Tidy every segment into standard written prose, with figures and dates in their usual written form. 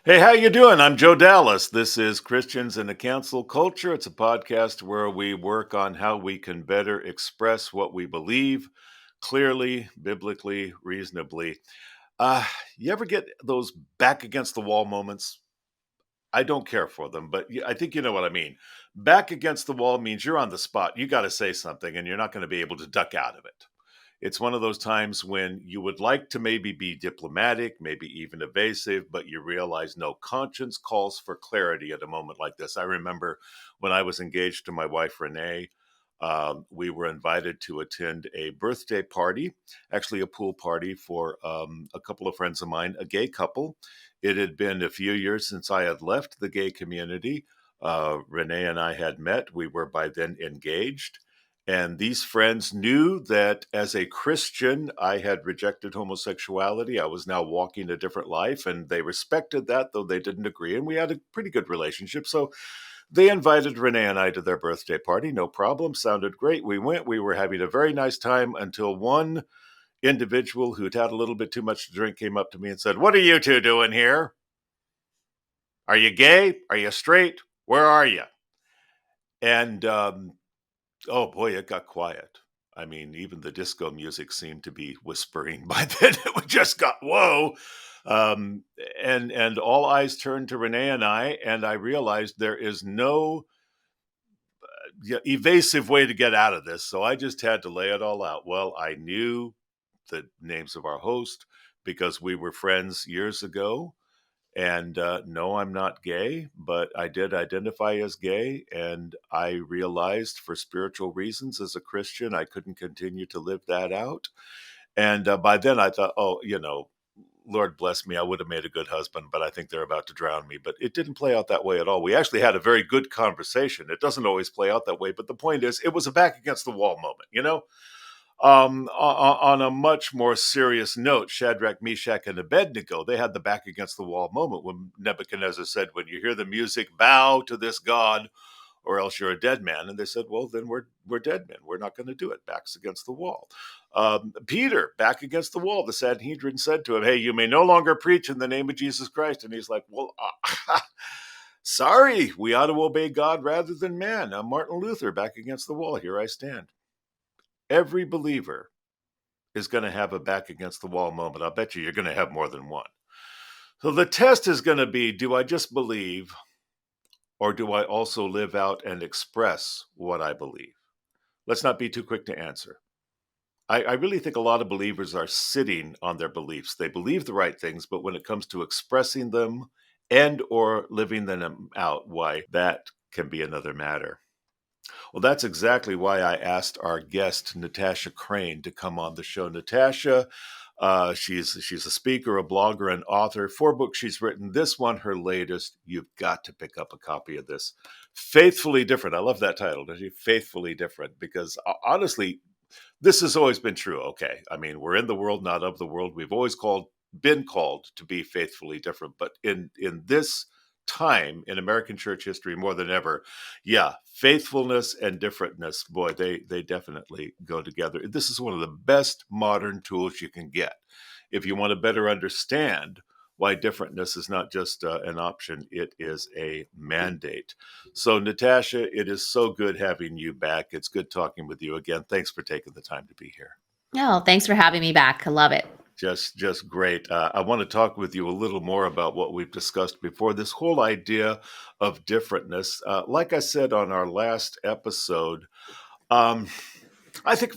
Hey, how you doing? I'm Joe Dallas. This is Christians in the Cancel Culture. It's a podcast where we work on how we can better express what we believe clearly, biblically, reasonably. Uh, you ever get those back against the wall moments? I don't care for them, but I think you know what I mean. Back against the wall means you're on the spot. You got to say something, and you're not going to be able to duck out of it. It's one of those times when you would like to maybe be diplomatic, maybe even evasive, but you realize no, conscience calls for clarity at a moment like this. I remember when I was engaged to my wife, Renee, we were invited to attend a birthday party, actually a pool party for a couple of friends of mine, a gay couple. It had been a few years since I had left the gay community. Renee and I had met. We were by then engaged. And these friends knew that as a Christian, I had rejected homosexuality. I was now walking a different life, and they respected that, though they didn't agree. And we had a pretty good relationship. So they invited Renee and I to their birthday party. No problem. Sounded great. We went. We were having a very nice time until one individual who'd had a little bit too much to drink came up to me and said, "What are you two doing here? Are you gay? Are you straight? Where are you?" And oh boy, it got quiet. I mean, even the disco music seemed to be whispering by then. It just got whoa. Um, and all eyes turned to Renee and I realized there is no evasive way to get out of this. So I just had to lay it all out. Well, I knew the names of our host because we were friends years ago. And no, I'm not gay, but I did identify as gay. And I realized for spiritual reasons as a Christian, I couldn't continue to live that out. And by then I thought, oh, Lord bless me, I would have made a good husband, but I think they're about to drown me. But it didn't play out that way at all. We actually had a very good conversation. It doesn't always play out that way. But the point is, it was a back against the wall moment, you know? On a much more serious note, Shadrach, Meshach, and Abednego, they had the back against the wall moment when Nebuchadnezzar said, "When you hear the music, bow to this God, or else you're a dead man." And they said, "Well, then we're dead men. We're not going to do it." Backs against the wall. Peter, back against the wall. The Sanhedrin said to him, "Hey, you may no longer preach in the name of Jesus Christ." And he's like, "Well, sorry, we ought to obey God rather than man." Martin Luther, back against the wall. Here I stand. Every believer is going to have a back against the wall moment. I'll bet you're going to have more than one. So the test is going to be, do I just believe, or do I also live out and express what I believe? Let's not be too quick to answer. I really think a lot of believers are sitting on their beliefs. They believe the right things, but when it comes to expressing them and or living them out, why, that can be another matter. Well, that's exactly why I asked our guest, Natasha Crain, to come on the show. Natasha, she's a speaker, a blogger, and author. 4 books she's written. This one, her latest. You've got to pick up a copy of this. Faithfully Different. I love that title. Doesn't she? Faithfully Different. Because honestly, this has always been true. Okay, I mean, we're in the world, not of the world. We've always been called to be faithfully different, but in this time in American church history more than ever, yeah, faithfulness and differentness, boy, they definitely go together. This is one of the best modern tools you can get if you want to better understand why differentness is not just an option, it is a mandate. So, Natasha, it is so good having you back. It's good talking with you again. Thanks for taking the time to be here. No, thanks for having me back. I love it. Just great. I want to talk with you a little more about what we've discussed before. This whole idea of differentness. Like I said on our last episode, um, I think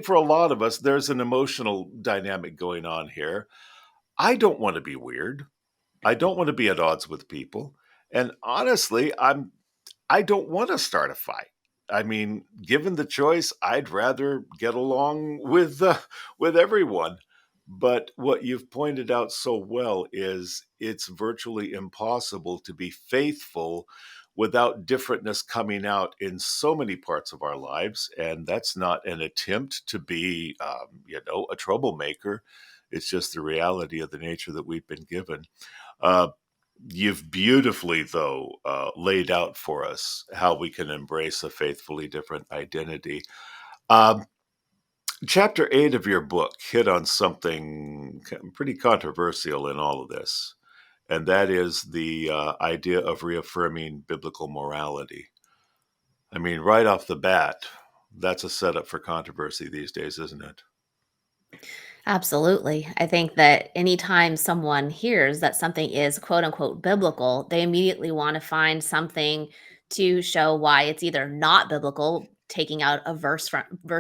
for a lot of us, there's an emotional dynamic going on here. I don't want to be weird. I don't want to be at odds with people, and honestly, I don't want to start a fight. I mean, given the choice, I'd rather get along with everyone. But what you've pointed out so well is it's virtually impossible to be faithful without differentness coming out in so many parts of our lives. And that's not an attempt to be, a troublemaker. It's just the reality of the nature that we've been given. Uh, You've beautifully, though, laid out for us how we can embrace a faithfully different identity. Um, Chapter 8 of your book hit on something pretty controversial in all of this. and that is the idea of reaffirming biblical morality. I mean, right off the bat, that's a setup for controversy these days, isn't it? Absolutely. I think that anytime someone hears that something is quote unquote biblical, they immediately want to find something to show why it's either not biblical, taking out a verse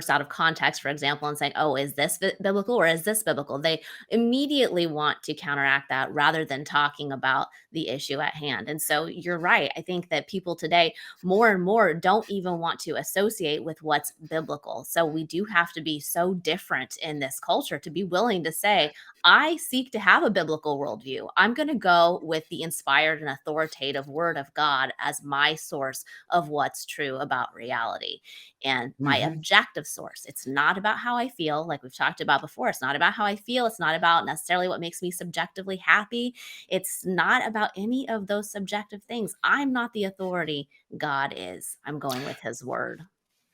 out of context, for example, and saying, "Oh, is this biblical or is this biblical?" They immediately want to counteract that rather than talking about the issue at hand. And so you're right. I think that people today more and more don't even want to associate with what's biblical. So we do have to be so different in this culture to be willing to say, I seek to have a biblical worldview. I'm going to go with the inspired and authoritative word of God as my source of what's true about reality and my Mm-hmm. objective source. It's not about how I feel, like we've talked about before. It's not about how I feel. It's not about necessarily what makes me subjectively happy. It's not about any of those subjective things. I'm not the authority. God is. I'm going with his word.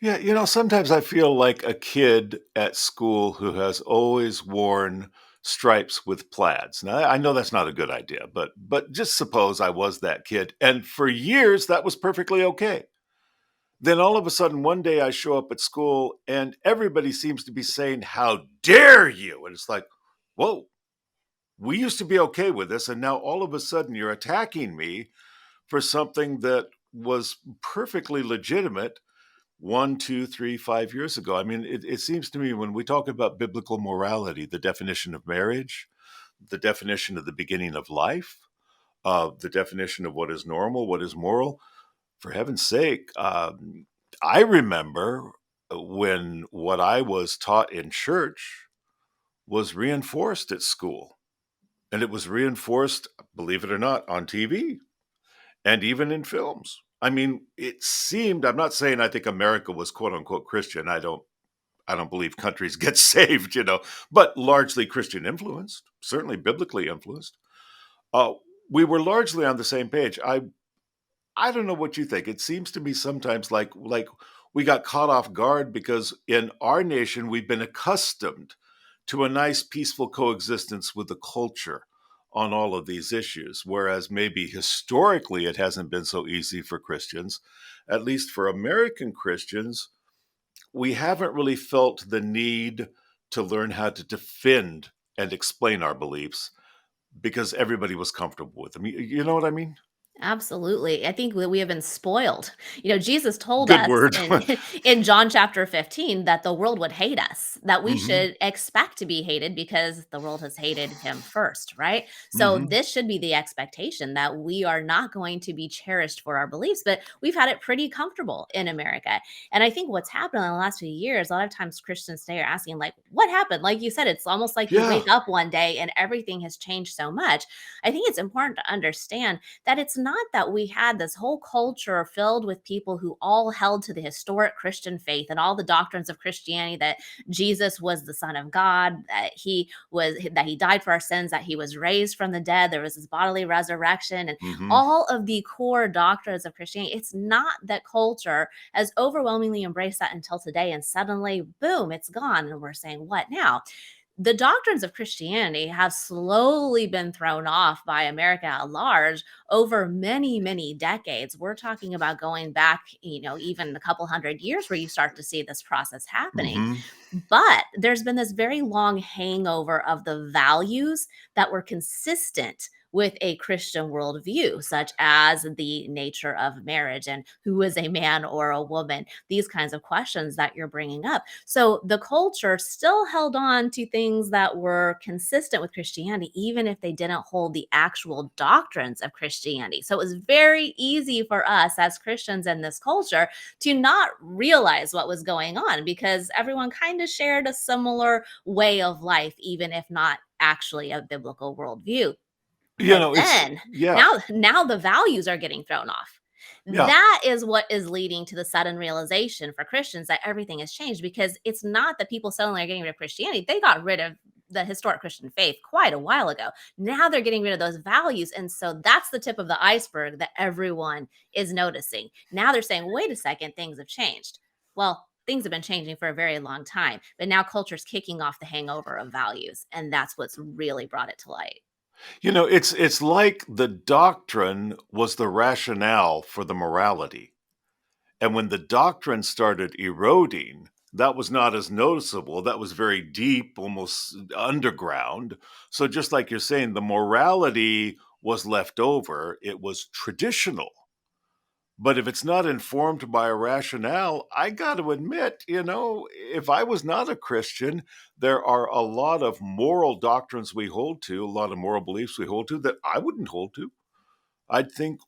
Yeah, sometimes I feel like a kid at school who has always worn stripes with plaids. Now, I know that's not a good idea, but just suppose I was that kid, and for years that was perfectly okay. Then all of a sudden, one day I show up at school, and everybody seems to be saying, "How dare you?" And it's like, whoa, we used to be okay with this, and now all of a sudden you're attacking me for something that was perfectly legitimate 1, 2, 3, 5 years ago. I mean, it seems to me when we talk about biblical morality, the definition of marriage, the definition of the beginning of life, the definition of what is normal, what is moral, for heaven's sake, I remember when what I was taught in church was reinforced at school. And it was reinforced, believe it or not, on TV and even in films. I mean, it seemed, I'm not saying I think America was quote unquote Christian. I don't believe countries get saved, but largely Christian influenced, certainly biblically influenced. Uh, we were largely on the same page. I don't know what you think. It seems to me sometimes like we got caught off guard because in our nation we've been accustomed to a nice peaceful coexistence with the culture on all of these issues, whereas maybe historically it hasn't been so easy for Christians. At least for American Christians, we haven't really felt the need to learn how to defend and explain our beliefs because everybody was comfortable with them. You know what I mean? Absolutely. I think that we have been spoiled. Jesus told Good us word. in in John chapter 15 that the world would hate us, that we Hmm. should expect to be hated because the world has hated him first, right? So Hmm. this should be the expectation that we are not going to be cherished for our beliefs, but we've had it pretty comfortable in America. And I think what's happened in the last few years, a lot of times Christians today are asking like, what happened? Like you said, it's almost like you Yeah. wake up one day and everything has changed so much. I think it's important to understand that it's not that we had this whole culture filled with people who all held to the historic Christian faith and all the doctrines of Christianity, that Jesus was the Son of God, that he died for our sins, that he was raised from the dead, there was his bodily resurrection, and Hmm. all of the core doctrines of Christianity. It's not that culture has overwhelmingly embraced that until today, and suddenly, boom, it's gone. And we're saying, what now? The doctrines of Christianity have slowly been thrown off by America at large over many, many decades. We're talking about going back, even a couple hundred years where you start to see this process happening. Hmm. But there's been this very long hangover of the values that were consistent with a Christian worldview, such as the nature of marriage and who is a man or a woman, these kinds of questions that you're bringing up. So the culture still held on to things that were consistent with Christianity, even if they didn't hold the actual doctrines of Christianity. So it was very easy for us as Christians in this culture to not realize what was going on because everyone kind of shared a similar way of life, even if not actually a biblical worldview. But It's, then yeah, now the values are getting thrown off. yeah. That is what is leading to the sudden realization for Christians that everything has changed, because it's not that people suddenly are getting rid of Christianity. They got rid of the historic Christian faith quite a while ago. Now they're getting rid of those values. And so that's the tip of the iceberg that everyone is noticing. Now they're saying, wait a second, things have changed. Well, things have been changing for a very long time, but now culture's kicking off the hangover of values. And that's what's really brought it to light. It's like the doctrine was the rationale for the morality. And when the doctrine started eroding, that was not as noticeable. That was very deep, almost underground. So, just like you're saying, the morality was left over, it was traditional. But if it's not informed by a rationale, I got to admit, if I was not a Christian, there are a lot of moral doctrines we hold to, a lot of moral beliefs we hold to that I wouldn't hold to. I'd think,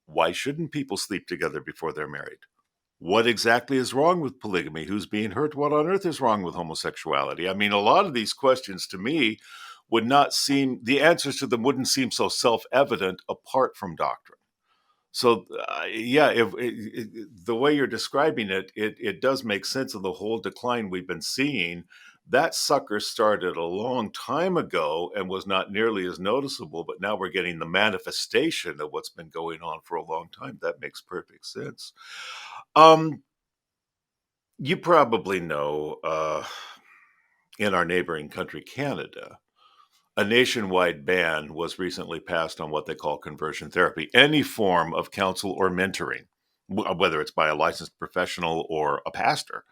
why shouldn't people sleep together before they're married? What exactly is wrong with polygamy? Who's being hurt? What on earth is wrong with homosexuality? I mean, a lot of these questions to me would not seem, the answers to them wouldn't seem so self evident apart from doctrine. So, yeah, the way you're describing it does make sense of the whole decline we've been seeing. That sucker started a long time ago and was not nearly as noticeable, but now we're getting the manifestation of what's been going on for a long time. That makes perfect sense. Um, you probably know, in our neighboring country, Canada, a nationwide ban was recently passed on what they call conversion therapy, any form of counsel or mentoring, whether it's by a licensed professional or a pastor,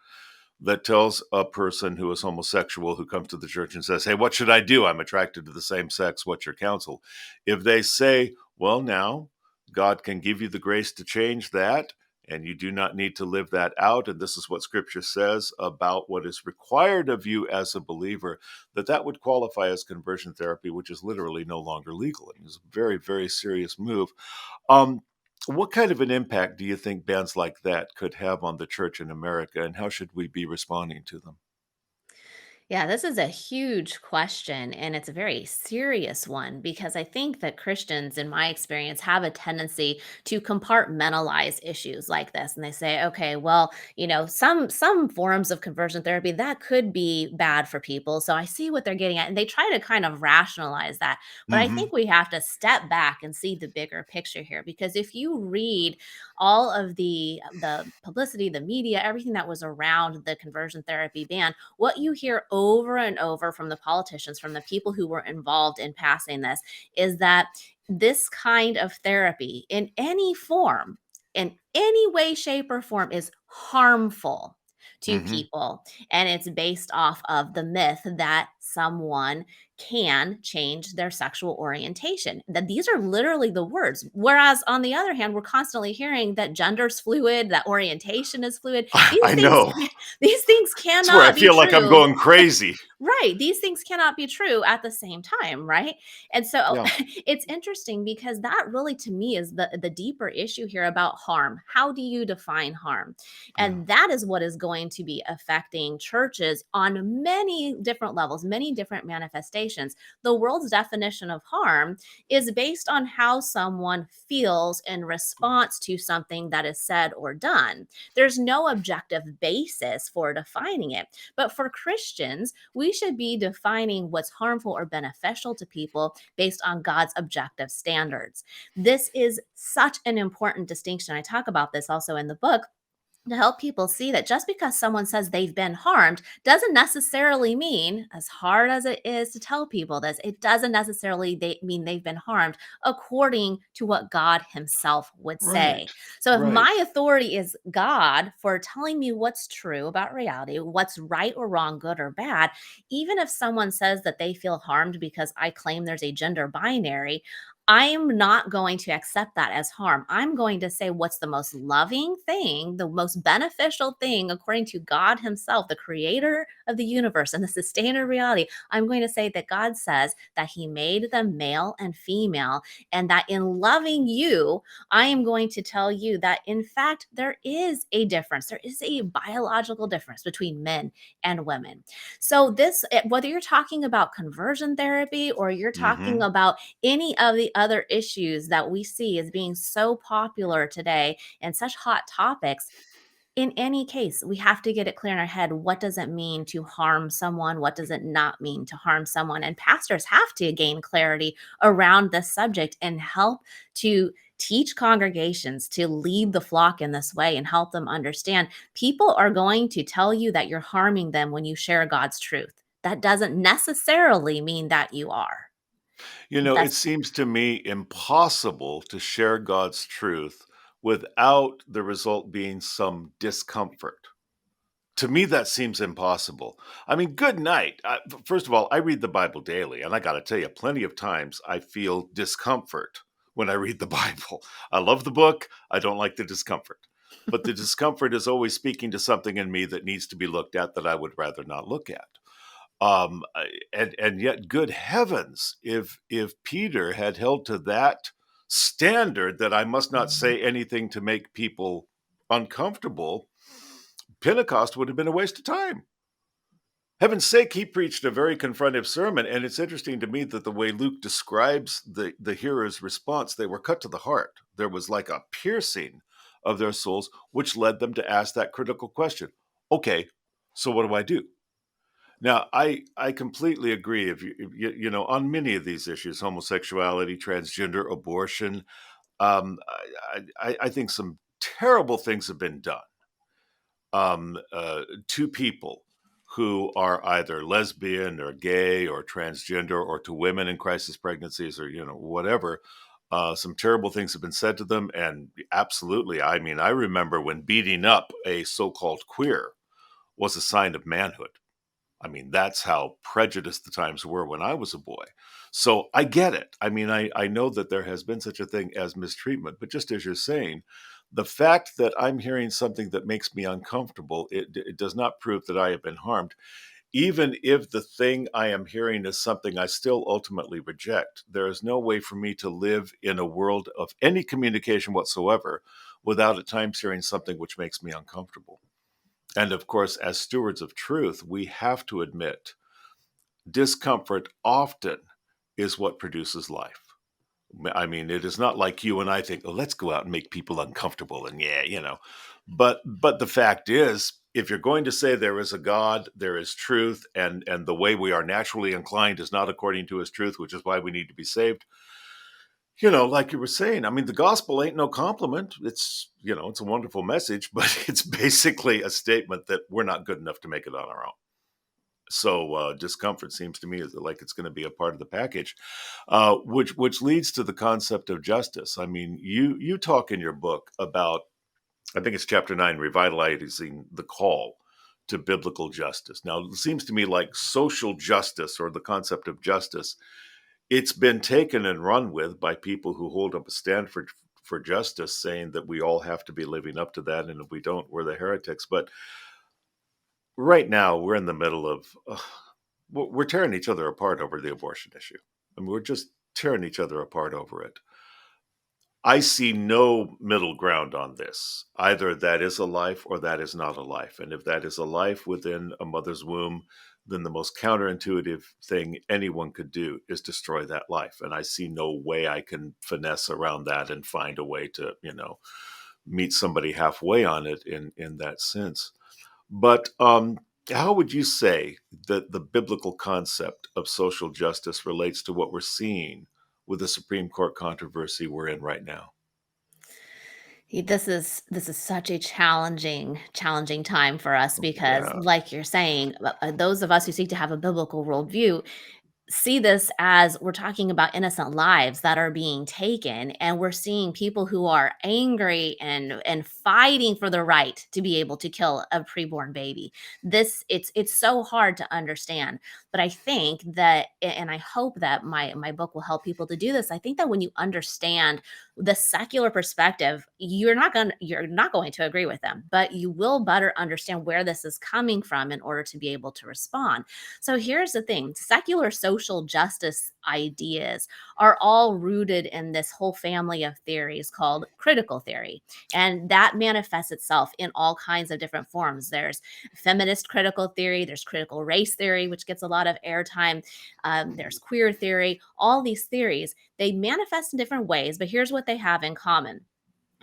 that tells a person who is homosexual who comes to the church and says, "Hey, what should I do? I'm attracted to the same sex. What's your counsel?" If they say, "Well, now God can give you the grace to change that, and you do not need to live that out, and this is what Scripture says about what is required of you as a believer," that would qualify as conversion therapy, which is literally no longer legal. And it's a very, very serious move. Um, what kind of an impact do you think bans like that could have on the church in America, and how should we be responding to them? Yeah, this is a huge question, and it's a very serious one because I think that Christians, in my experience, have a tendency to compartmentalize issues like this. And they say, okay, well, some forms of conversion therapy that could be bad for people. So I see what they're getting at, and they try to kind of rationalize that. But I Hmm. think we have to step back and see the bigger picture here because if you read all of the publicity, the media, everything that was around the conversion therapy ban, what you hear over and over from the politicians, from the people who were involved in passing this, is that this kind of therapy in any form, in any way, shape, or form, is harmful to Hmm. people. And it's based off of the myth that someone can change their sexual orientation. That these are literally the words. Whereas on the other hand, we're constantly hearing that gender's fluid, that orientation is fluid. These I things know. these things That's where I cannot be feel like I'm true. going crazy. Right, these things cannot be true at the same time, right? And so Yeah. it's interesting because that really to me is the deeper issue here about harm. How do you define harm? Yeah. And that is what is going to be affecting churches on many different levels, many different manifestations. The world's definition of harm is based on how someone feels in response to something that is said or done. There's no objective basis for defining it. But for Christians, we should be defining what's harmful or beneficial to people based on God's objective standards. This is such an important distinction. I talk about this also in the book to help people see that just because someone says they've been harmed doesn't necessarily mean, as hard as it is to tell people this, it doesn't necessarily mean they've been harmed according to what God Himself would Right. say. So if Right. my authority is God for telling me what's true about reality, what's right or wrong, good or bad, even if someone says that they feel harmed because I claim there's a gender binary, I'm not going to accept that as harm. I'm going to say what's the most loving thing, the most beneficial thing, according to God Himself, the creator of the universe and the sustainer of reality. I'm going to say that God says that He made them male and female, and that in loving you, I am going to tell you that, in fact, there is a difference. There is a biological difference between men and women. So, whether you're talking about conversion therapy or you're talking Hmm. about any of the other issues that we see as being so popular today and such hot topics, in any case, we have to get it clear in our head. What does it mean to harm someone? What does it not mean to harm someone? And pastors have to gain clarity around this subject and help to teach congregations to lead the flock in this way and help them understand people are going to tell you that you're harming them when you share God's truth. That doesn't necessarily mean that you are. It That's seems to me impossible to share God's truth without the result being some discomfort. To me, that seems impossible. I mean, good night. First of all, I read the Bible daily, and I got to tell you, plenty of times I feel discomfort when I read the Bible. I love the book, I don't like the discomfort. But the discomfort is always speaking to something in me that needs to be looked at that I would rather not look at. And yet, good heavens, if Peter had held to that standard that I must not say anything to make people uncomfortable, Pentecost would have been a waste of time. Heaven's sake, he preached a very confrontive sermon, and it's interesting to me that the way Luke describes the hearer's response, they were cut to the heart. There was like a piercing of their souls, which led them to ask that critical question. Okay, so what do I do? Now, I completely agree. If on many of these issues, homosexuality, transgender, abortion, I think some terrible things have been done to people who are either lesbian or gay or transgender, or to women in crisis pregnancies, or whatever. Some terrible things have been said to them, and absolutely, I mean, I remember when beating up a so-called queer was a sign of manhood. I mean, that's how prejudiced the times were when I was a boy. So I get it. I mean, I know that there has been such a thing as mistreatment, but just as you're saying, the fact that I'm hearing something that makes me uncomfortable, it does not prove that I have been harmed. Even if the thing I am hearing is something I still ultimately reject, there is no way for me to live in a world of any communication whatsoever without at times hearing something which makes me uncomfortable. And of course, as stewards of truth, we have to admit discomfort often is what produces life. I mean, it is not like you and I think, oh, let's go out and make people uncomfortable. And yeah. But the fact is, if you're going to say there is a God, there is truth, and the way we are naturally inclined is not according to his truth, which is why we need to be saved. Like you were saying, I mean, the gospel ain't no compliment. It's a wonderful message, but it's basically a statement that we're not good enough to make it on our own. So discomfort seems to me is like it's going to be a part of the package, which leads to the concept of justice. I mean, you talk in your book about, I think it's chapter 9, revitalizing the call to biblical justice. Now, it seems to me like social justice, or the concept of justice, it's been taken and run with by people who hold up a stand for justice, saying that we all have to be living up to that, and if we don't, we're the heretics. But right now, we're in the middle of we're tearing each other apart over the abortion issue. I mean, we're just tearing each other apart over it. I see no middle ground on this. Either that is a life or that is not a life. And if that is a life within a mother's womb, then the most counterintuitive thing anyone could do is destroy that life. And I see no way I can finesse around that and find a way to, meet somebody halfway on it in that sense. But how would you say that the biblical concept of social justice relates to what we're seeing with the Supreme Court controversy we're in right now? this is such a challenging time for us because, Yeah. like you're saying, those of us who seek to have a biblical worldview see this as we're talking about innocent lives that are being taken, and we're seeing people who are angry and fighting for the right to be able to kill a preborn baby. It's so hard to understand, but I think that, and I hope that my book will help people to do this. I think that when you understand the secular perspective, you're not going to agree with them, but you will better understand where this is coming from in order to be able to respond. So here's the thing: secular social justice ideas are all rooted in this whole family of theories called critical theory. And that manifests itself in all kinds of different forms. There's feminist critical theory, there's critical race theory, which gets a lot of airtime, there's queer theory. All these theories, they manifest in different ways, but here's what they have in common: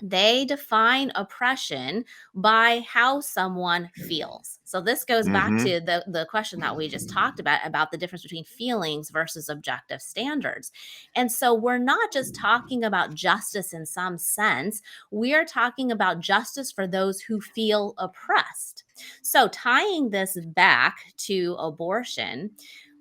they define oppression by how someone feels. So this goes back Hmm. to the question that we just talked about the difference between feelings versus objective standards. And so we're not just talking about justice in some sense, we are talking about justice for those who feel oppressed. So tying this back to abortion,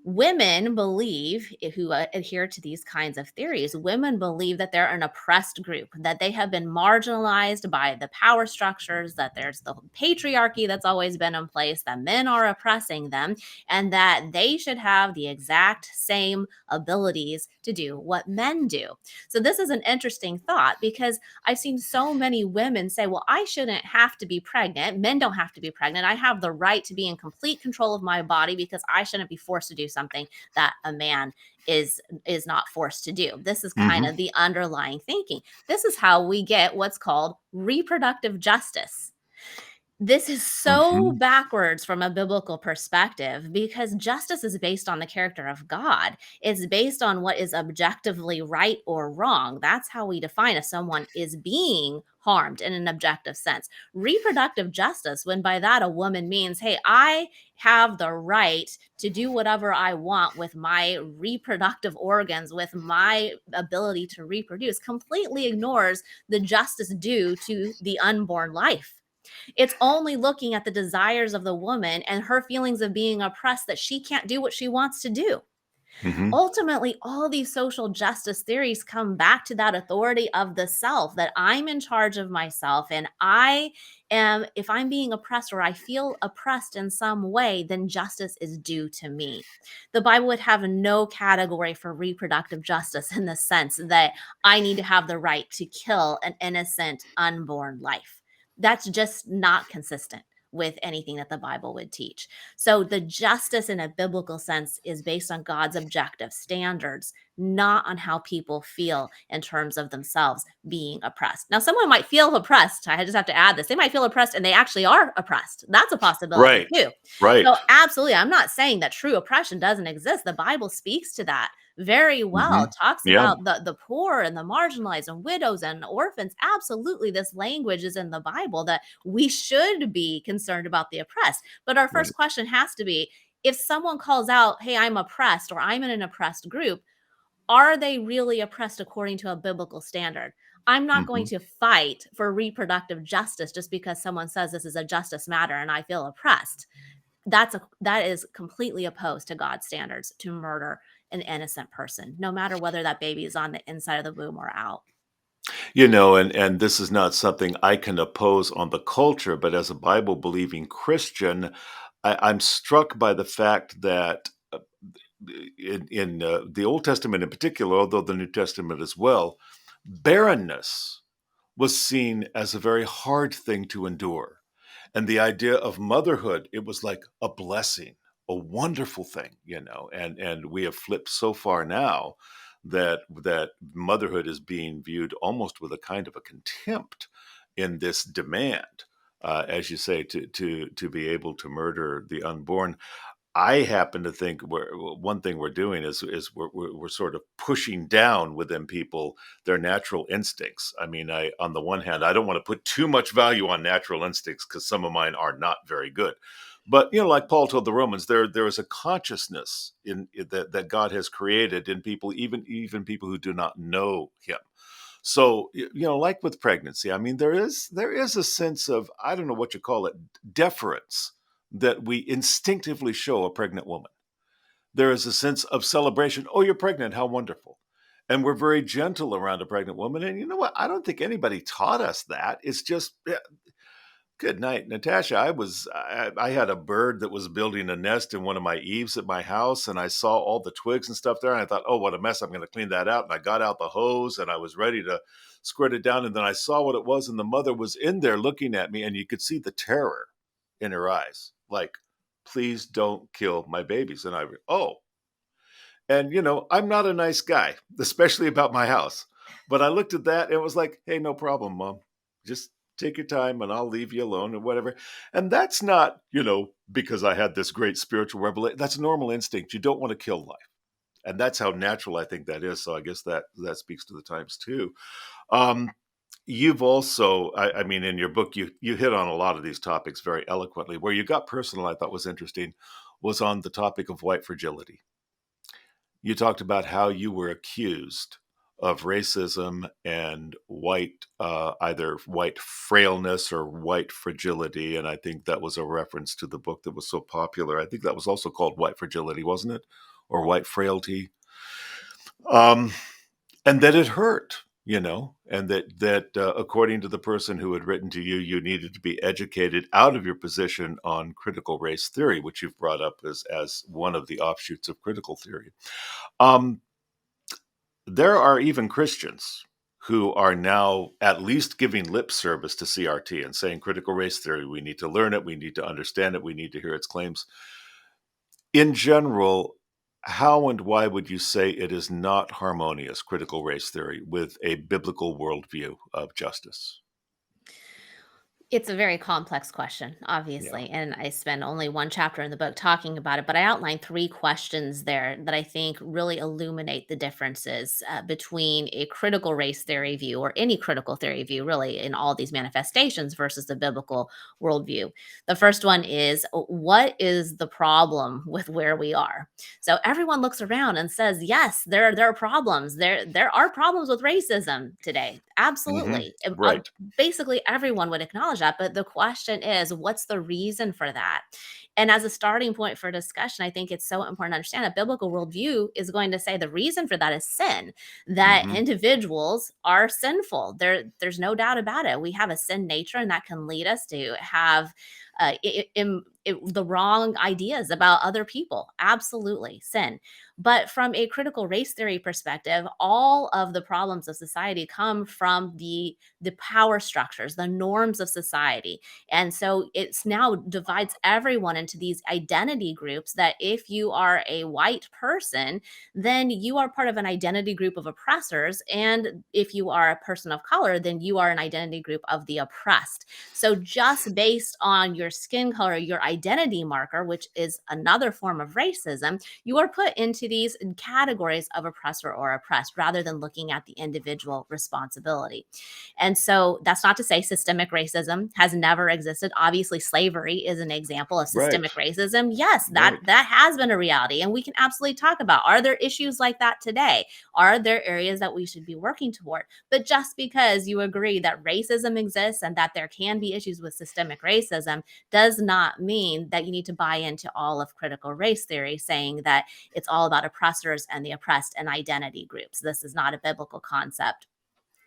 Women believe, who adhere to these kinds of theories, women believe that they're an oppressed group, that they have been marginalized by the power structures, that there's the patriarchy that's always been in place, that men are oppressing them, and that they should have the exact same abilities to do what men do. So, this is an interesting thought because I've seen so many women say, well, I shouldn't have to be pregnant. Men don't have to be pregnant. I have the right to be in complete control of my body because I shouldn't be forced to do something that a man is not forced to do. This is kind Hmm. of the underlying thinking. This is how we get what's called reproductive justice. This is so Hmm. backwards from a biblical perspective because justice is based on the character of God. It's based on what is objectively right or wrong. That's how we define if someone is being harmed in an objective sense. Reproductive justice, when by that a woman means, hey, I have the right to do whatever I want with my reproductive organs, with my ability to reproduce, completely ignores the justice due to the unborn life. It's only looking at the desires of the woman and her feelings of being oppressed that she can't do what she wants to do. Hmm. Ultimately, all these social justice theories come back to that authority of the self, that I'm in charge of myself and I am, if I'm being oppressed or I feel oppressed in some way, then justice is due to me. The Bible would have no category for reproductive justice in the sense that I need to have the right to kill an innocent unborn life. That's just not consistent with anything that the Bible would teach. So the justice in a biblical sense is based on God's objective standards, not on how people feel in terms of themselves being oppressed. Now, someone might feel oppressed. I just have to add this. They might feel oppressed and they actually are oppressed. That's a possibility Right. too. So, Right. absolutely, I'm not saying that true oppression doesn't exist. The Bible speaks to that very well. Hmm. It talks Yeah. about the poor and the marginalized and widows and orphans. Absolutely, this language is in the Bible that we should be concerned about the oppressed. But our Right. first question has to be, if someone calls out, hey, I'm oppressed or I'm in an oppressed group, are they really oppressed according to a biblical standard? I'm not going Hmm. to fight for reproductive justice just because someone says this is a justice matter and I feel oppressed. That is completely opposed to God's standards to murder an innocent person, no matter whether that baby is on the inside of the womb or out. And this is not something I can oppose on the culture, but as a Bible believing Christian, I'm struck by the fact that in the Old Testament in particular, although the New Testament as well, barrenness was seen as a very hard thing to endure. And the idea of motherhood, it was like a blessing, a wonderful thing, and we have flipped so far now that motherhood is being viewed almost with a kind of a contempt in this demand, as you say, to be able to murder the unborn. I happen to think one thing we're doing is we're sort of pushing down within people their natural instincts. I mean, I on the one hand, I don't want to put too much value on natural instincts because some of mine are not very good. But like Paul told the Romans, there is a consciousness that God has created in people, even people who do not know Him. So like with pregnancy, I mean, there is a sense of, I don't know what you call it, deference that we instinctively show a pregnant woman. There is a sense of celebration. Oh, you're pregnant. How wonderful. And we're very gentle around a pregnant woman. And you know what? I don't think anybody taught us that. It's just, good night, Natasha. I had a bird that was building a nest in one of my eaves at my house, and I saw all the twigs and stuff there, and I thought, oh, what a mess! I'm going to clean that out. And I got out the hose, and I was ready to squirt it down, and then I saw what it was, and the mother was in there looking at me, and you could see the terror in her eyes, like, please don't kill my babies. And oh, and I'm not a nice guy, especially about my house. But I looked at that and it was like, hey, no problem, mom. Just take your time and I'll leave you alone or whatever. And that's not, because I had this great spiritual revelation. That's normal instinct. You don't want to kill life. And that's how natural I think that is. So I guess that speaks to the times too. Um, you've also, I mean, in your book, you hit on a lot of these topics very eloquently. Where you got personal, I thought was interesting, was on the topic of white fragility. You talked about how you were accused of racism and either white frailness or white fragility. And I think that was a reference to the book that was so popular. I think that was also called White Fragility, wasn't it? Or White Frailty. Um, and that it hurt, and that according to the person who had written to you, you needed to be educated out of your position on critical race theory, which you've brought up as one of the offshoots of critical theory. Um, there are even Christians who are now at least giving lip service to CRT and saying critical race theory, we need to learn it, we need to understand it, we need to hear its claims. In general, how and why would you say it is not harmonious, critical race theory, with a biblical worldview of justice? It's a very complex question, Yeah. obviously, and I spend only one chapter in the book talking about it, but I outlined 3 questions there that I think really illuminate the differences, between a critical race theory view or any critical theory view really in all these manifestations versus the biblical worldview. The first one is, what is the problem with where we are? So everyone looks around and says, "Yes, there are problems. There are problems with racism today." Hmm. Absolutely. Right. Basically everyone would acknowledge that, but the question is, what's the reason for that? And as a starting point for discussion, I think it's so important to understand a biblical worldview is going to say the reason for that is sin, that Hmm. individuals are sinful. There's no doubt about it. We have a sin nature, and that can lead us to have the wrong ideas about other people. Absolutely, sin. But from a critical race theory perspective, all of the problems of society come from the power structures, the norms of society. And so it's now divides everyone into these identity groups that if you are a white person, then you are part of an identity group of oppressors. And if you are a person of color, then you are an identity group of the oppressed. So just based on your skin color, your identity marker, which is another form of racism, you are put into these categories of oppressor or oppressed rather than looking at the individual responsibility. And so that's not to say systemic racism has never existed. Obviously, slavery is an example of Right. systemic racism. Yes, that Right. that has been a reality, and we can absolutely talk about, are there issues like that today? Are there areas that we should be working toward? But just because you agree that racism exists and that there can be issues with systemic racism does not mean that you need to buy into all of critical race theory saying that it's all about oppressors and the oppressed and identity groups. This is not a biblical concept.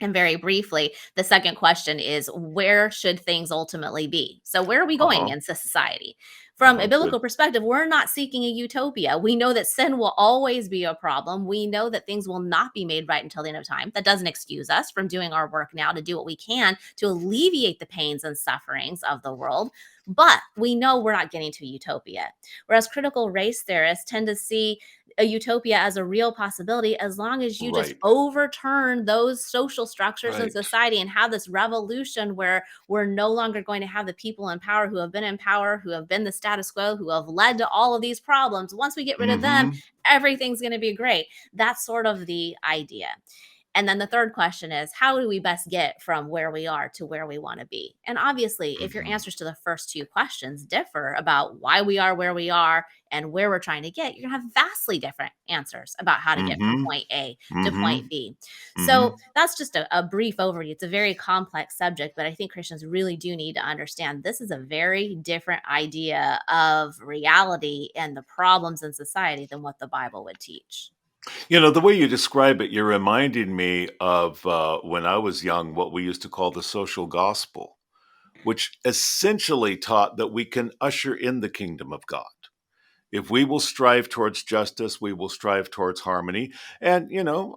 And very briefly, the second question is, where should things ultimately be? So, where are we going Uh-huh. in society? From a Uh-huh. Good. biblical perspective, we're not seeking a utopia. We know that sin will always be a problem. We know that things will not be made right until the end of time. That doesn't excuse us from doing our work now to do what we can to alleviate the pains and sufferings of the world. But we know we're not getting to a utopia. Whereas critical race theorists tend to see a utopia as a real possibility as long as you just Right. overturn those social structures in Right. society and have this revolution where we're no longer going to have the people in power who have been in power, who have been the status quo, who have led to all of these problems. Once we get rid of them, Hmm. everything's going to be great. That's sort of the idea. And then the third question is, how do we best get from where we are to where we want to be? And obviously, if your Hmm. answers to the first 2 questions differ about why we are where we are and where we're trying to get, you're going to have vastly different answers about how to get from Hmm. point A to Hmm. point B. Hmm. So that's just a brief overview. It's a very complex subject, but I think Christians really do need to understand this is a very different idea of reality and the problems in society than what the Bible would teach. The way you describe it, you're reminding me of when I was young, what we used to call the social gospel, which essentially taught that we can usher in the kingdom of God. If we will strive towards justice, we will strive towards harmony. And,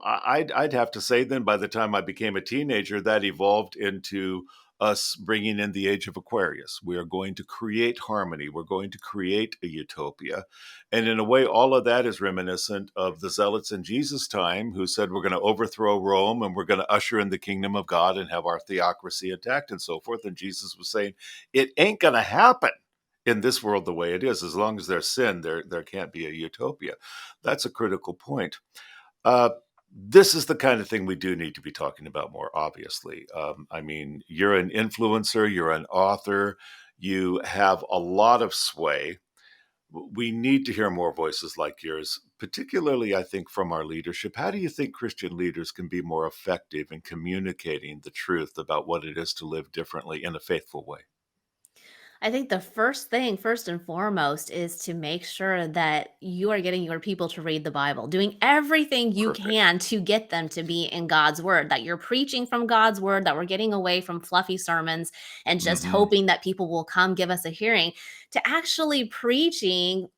I'd have to say then by the time I became a teenager, that evolved into us bringing in the age of Aquarius. We are going to create harmony. We're going to create a utopia. And in a way, all of that is reminiscent of the zealots in Jesus' time who said, we're going to overthrow Rome and we're going to usher in the kingdom of God and have our theocracy intact and so forth. And Jesus was saying, it ain't going to happen in this world the way it is. As long as there's sin, there can't be a utopia. That's a critical point. Uh, this is the kind of thing we do need to be talking about more, obviously. I mean, you're an influencer, you're an author, you have a lot of sway. We need to hear more voices like yours, particularly, I think, from our leadership. How do you think Christian leaders can be more effective in communicating the truth about what it is to live differently in a faithful way? I think the first thing, first and foremost, is to make sure that you are getting your people to read the Bible, doing everything you Perfect. can to get them to be in God's word, that you're preaching from God's word, that we're getting away from fluffy sermons and just Hmm. hoping that people will come give us a hearing, to actually preaching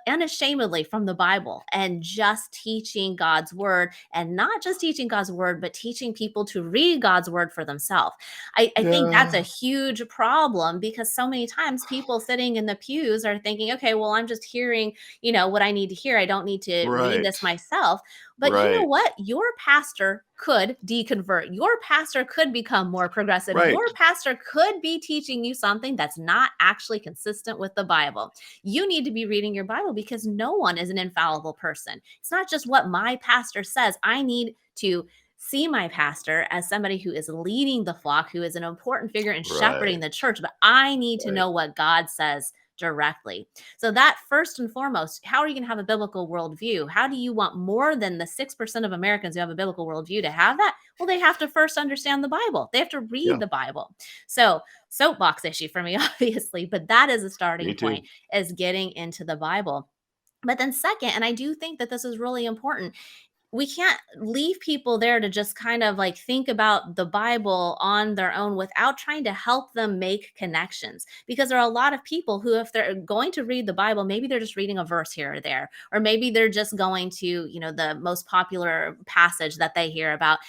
unashamedly from the Bible and just teaching God's word, and not just teaching God's word, but teaching people to read God's word for themselves. I think that's a Yeah. huge problem because so many times people sitting in the pews are thinking, okay, well, I'm just hearing, what I need to hear. I don't need to read Right. this myself. But you know Right. what? Your pastor could deconvert. Your pastor could become more progressive. Right. Your pastor could be teaching you something that's not actually consistent with the Bible. You need to be reading your Bible because no one is an infallible person. It's not just what my pastor says. I need to see my pastor as somebody who is leading the flock, who is an important figure in shepherding Right. the church, but I need to Right. know what God says directly. So, that first and foremost, how are you going to have a biblical worldview? How do you want more than the 6% of Americans who have a biblical worldview to have that? Well, they have to first understand the Bible, they have to read Yeah. the Bible. So, soapbox issue for me, obviously, but that is a starting Me point, too. is getting into the Bible. But then, second, and I do think that this is really important, we can't leave people there to just kind of like think about the Bible on their own without trying to help them make connections. Because there are a lot of people who, if they're going to read the Bible, maybe they're just reading a verse here or there, or maybe they're just going to, the most popular passage that they hear about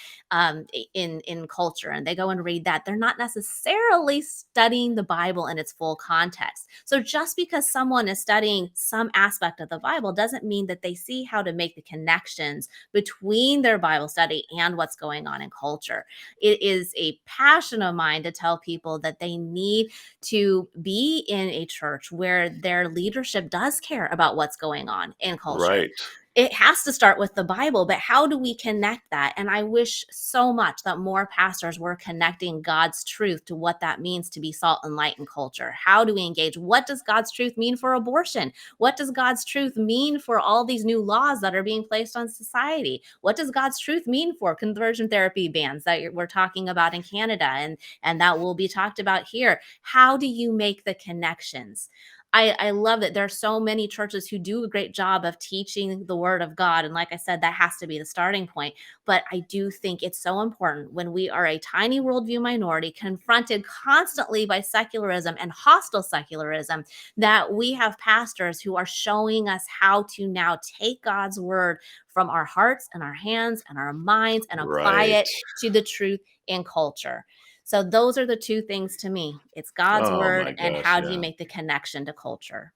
in culture, and they go and read that. They're not necessarily studying the Bible in its full context. So just because someone is studying some aspect of the Bible doesn't mean that they see how to make the connections between their Bible study and what's going on in culture. It is a passion of mine to tell people that they need to be in a church where their leadership does care about what's going on in culture. Right. It has to start with the Bible, but how do we connect that? And I wish so much that more pastors were connecting God's truth to what that means to be salt and light in culture. How do we engage? What does God's truth mean for abortion? What does God's truth mean for all these new laws that are being placed on society? What does God's truth mean for conversion therapy bans that we're talking about in Canada, and that will be talked about here? How do you make the connections? I love that there are so many churches who do a great job of teaching the word of God. And like I said, that has to be the starting point. But I do think it's so important when we are a tiny worldview minority confronted constantly by secularism and hostile secularism, that we have pastors who are showing us how to now take God's word from our hearts and our hands and our minds and apply Right. it to the truth in culture. So those are the two things to me. It's God's Oh word my and gosh. how do you Yeah. make the connection to culture.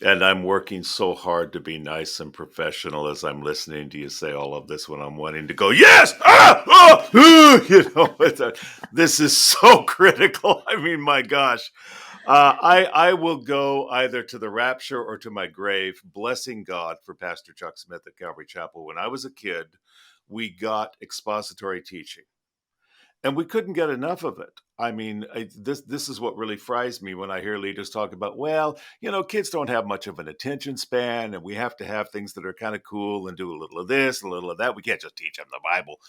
And I'm working so hard to be nice and professional as I'm listening to you say all of this when I'm wanting to go, yes, this is so critical. I mean, my gosh. I will go either to the rapture or to my grave, blessing God for Pastor Chuck Smith at Calvary Chapel. When I was a kid, we got expository teaching and we couldn't get enough of it. I mean, this is what really fries me when I hear leaders talk about, well, kids don't have much of an attention span, and we have to have things that are kind of cool and do a little of this, a little of that. We can't just teach them the Bible.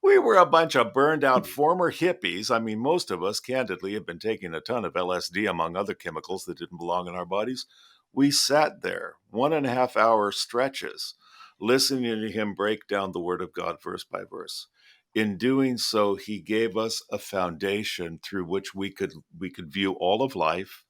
We were a bunch of burned out former hippies. I mean, most of us, candidly, have been taking a ton of LSD, among other chemicals that didn't belong in our bodies. We sat there 1.5 hour stretches listening to him break down the Word of God verse by verse. In doing so, he gave us a foundation through which we could view all of life.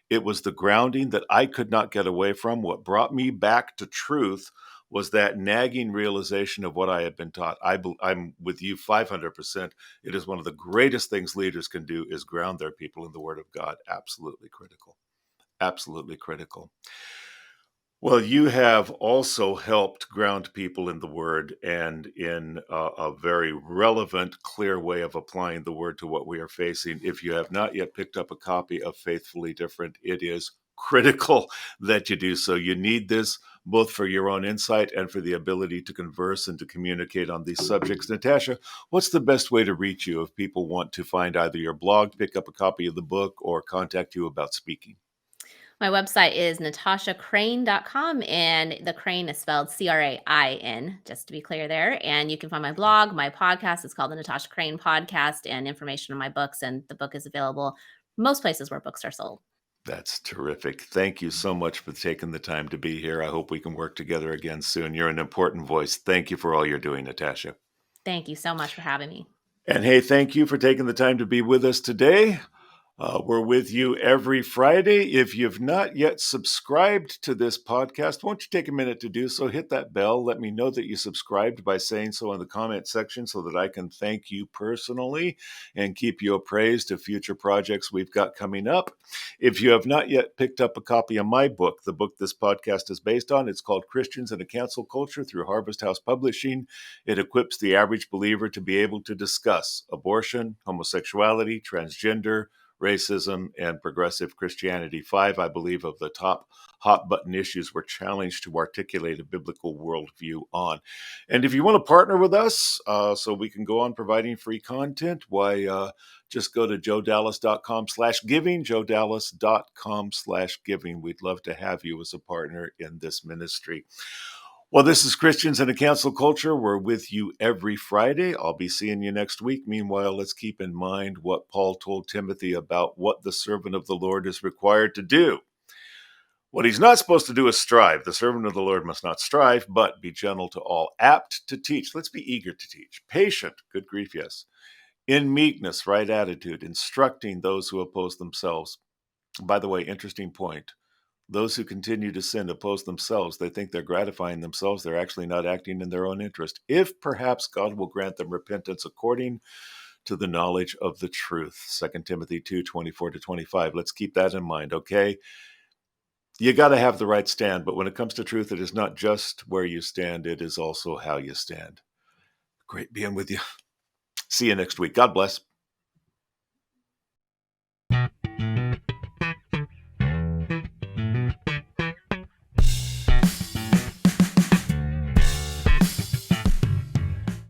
It was the grounding that I could not get away from. What brought me back to truth was that nagging realization of what I had been taught. I'm with you 500%. It is one of the greatest things leaders can do is ground their people in the Word of God. Absolutely critical. Absolutely critical. Well, you have also helped ground people in the word and in a very relevant, clear way of applying the word to what we are facing. If you have not yet picked up a copy of Faithfully Different, it is critical that you do so. You need this both for your own insight and for the ability to converse and to communicate on these subjects. Natasha, what's the best way to reach you if people want to find either your blog, pick up a copy of the book, or contact you about speaking? My website is natashacrain.com, and the Crain is spelled Crain, just to be clear there. And you can find my blog, my podcast. It's called the Natasha Crain Podcast, and information on my books. And the book is available most places where books are sold. That's terrific. Thank you so much for taking the time to be here. I hope we can work together again soon. You're an important voice. Thank you for all you're doing, Natasha. Thank you so much for having me. And hey, thank you for taking the time to be with us today. We're with you every Friday. If you've not yet subscribed to this podcast, won't you take a minute to do so? Hit that bell. Let me know that you subscribed by saying so in the comment section so that I can thank you personally and keep you appraised of future projects we've got coming up. If you have not yet picked up a copy of my book, the book this podcast is based on, it's called Christians in a Cancel Culture through Harvest House Publishing. It equips the average believer to be able to discuss abortion, homosexuality, transgender, racism, and progressive Christianity. 5, I believe, of the top hot button issues we're challenged to articulate a biblical worldview on. And if you want to partner with us so we can go on providing free content, why just go to joedallas.com/giving, joedallas.com/giving. We'd love to have you as a partner in this ministry. Well, this is Christians in a Cancel Culture. We're with you every Friday. I'll be seeing you next week. Meanwhile, let's keep in mind what Paul told Timothy about what the servant of the Lord is required to do. What he's not supposed to do is strive. The servant of the Lord must not strive, but be gentle to all, apt to teach. Let's be eager to teach. Patient, good grief, yes. In meekness, right attitude, instructing those who oppose themselves. By the way, interesting point. Those who continue to sin oppose themselves. They think they're gratifying themselves. They're actually not acting in their own interest. If perhaps God will grant them repentance according to the knowledge of the truth. 2 Timothy 2:24-25. Let's keep that in mind, okay? You got to have the right stand, but when it comes to truth, it is not just where you stand, it is also how you stand. Great being with you. See you next week. God bless.